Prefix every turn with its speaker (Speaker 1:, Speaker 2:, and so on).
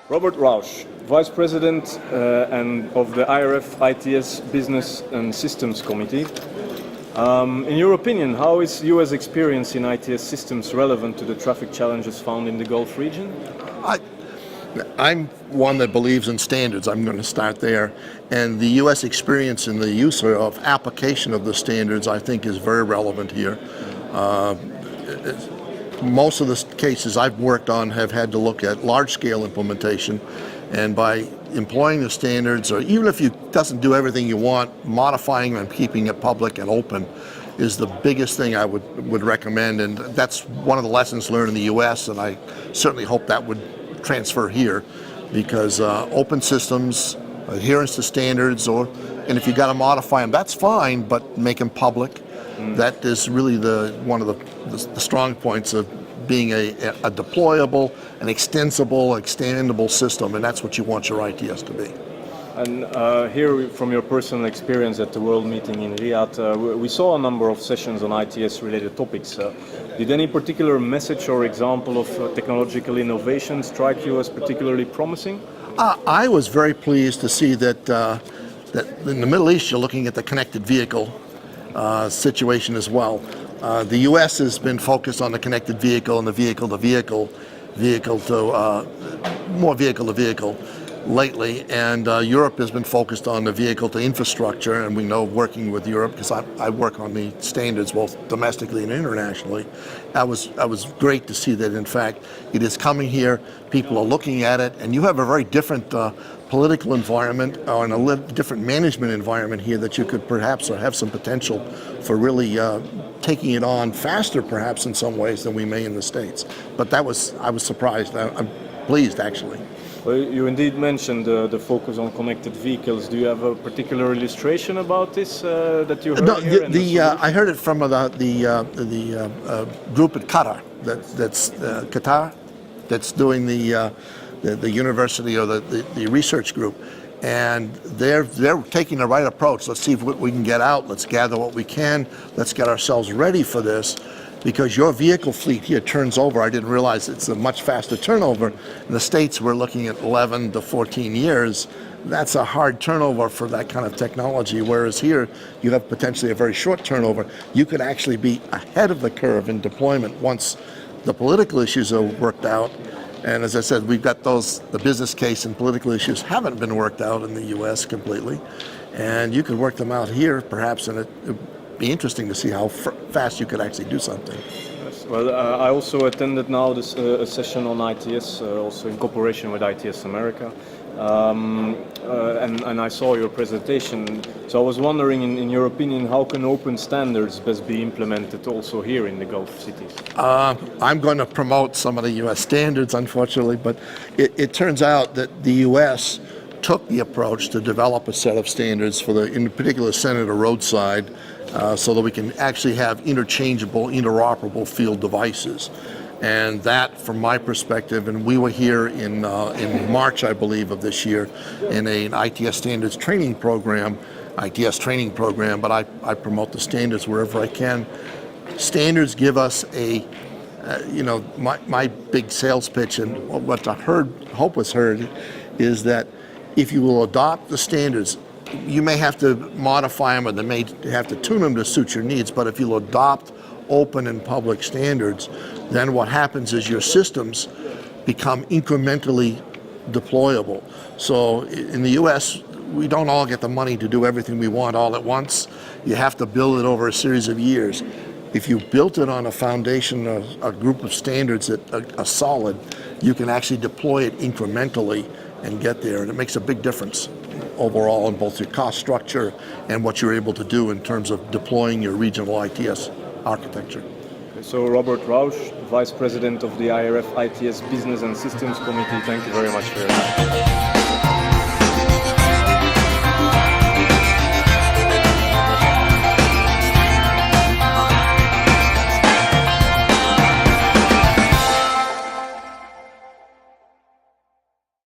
Speaker 1: Robert Rausch, Vice President and of the IRF ITS Business and Systems Committee. In your opinion, how is US experience in ITS systems relevant to the traffic challenges found in the Gulf region?
Speaker 2: I'm one that believes in standards. I'm going to start there. And the U.S. experience in the use of application of the standards, I think, is very relevant here. Most of the cases I've worked on have had to look at large-scale implementation, and by employing the standards, or even if it doesn't do everything you want, modifying and keeping it public and open is the biggest thing I would recommend, and that's one of the lessons learned in the U.S., and I certainly hope that would transfer here, because open systems, adherence to standards, and if you got to modify them, that's fine, but make them public. That is really one of the strong points of being a deployable, an extensible, expandable system, and that's what you want your ITS to be.
Speaker 1: And here, from your personal experience at the World Meeting in Riyadh, we saw a number of sessions on ITS-related topics. Did any particular message or example of technological innovation strike you as particularly promising?
Speaker 2: I was very pleased to see that in the Middle East, you're looking at the connected vehicle situation as well. The U.S. has been focused on the connected vehicle and the vehicle-to-vehicle, more vehicle-to-vehicle lately, and Europe has been focused on the vehicle-to-infrastructure, and we know, working with Europe, because I work on the standards both domestically and internationally, I was great to see that, in fact, it is coming here, people are looking at it, and you have a very different political environment and a different management environment here that you could perhaps have some potential for really taking it on faster, perhaps in some ways, than we may in the States. But I was surprised. I'm pleased, actually.
Speaker 1: Well, you indeed mentioned the focus on connected vehicles. Do you have a particular illustration about this that you heard here?
Speaker 2: I heard it from the group at Qatar. That's Qatar. That's doing the university or the research group, and they're taking the right approach. Let's see what we can get out. Let's gather what we can. Let's get ourselves ready for this, because your vehicle fleet here turns over. I didn't realize it's a much faster turnover. In the States, we're looking at 11 to 14 years. That's a hard turnover for that kind of technology, whereas here you have potentially a very short turnover. You could actually be ahead of the curve in deployment once the political issues are worked out. And as I said, we've got the business case and political issues haven't been worked out in the U.S. completely. And you could work them out here, perhaps, and it'd be interesting to see how fast you could actually do something.
Speaker 1: Yes. Well, I also attended now this a session on ITS, also in cooperation with ITS America. And I saw your presentation, so I was wondering, in your opinion, how can open standards best be implemented also here in the Gulf cities?
Speaker 2: I'm going to promote some of the U.S. standards, unfortunately, but it turns out that the U.S. took the approach to develop a set of standards for in particular, Senator roadside, so that we can actually have interchangeable, interoperable field devices. And that, from my perspective, and we were here in March, I believe, of this year, in an ITS standards training program, but I promote the standards wherever I can. Standards give us my big sales pitch, and what I hope was heard, is that if you will adopt the standards, you may have to modify them, or they may have to tune them to suit your needs, but if you'll adopt open and public standards, then what happens is your systems become incrementally deployable. So in the U.S., we don't all get the money to do everything we want all at once. You have to build it over a series of years. If you built it on a foundation, a group of standards that are solid, you can actually deploy it incrementally and get there. And it makes a big difference overall in both your cost structure and what you're able to do in terms of deploying your regional ITS architecture.
Speaker 1: So Robert Rausch, Vice President of the IRF ITS Business and Systems Committee, thank you very much for your time.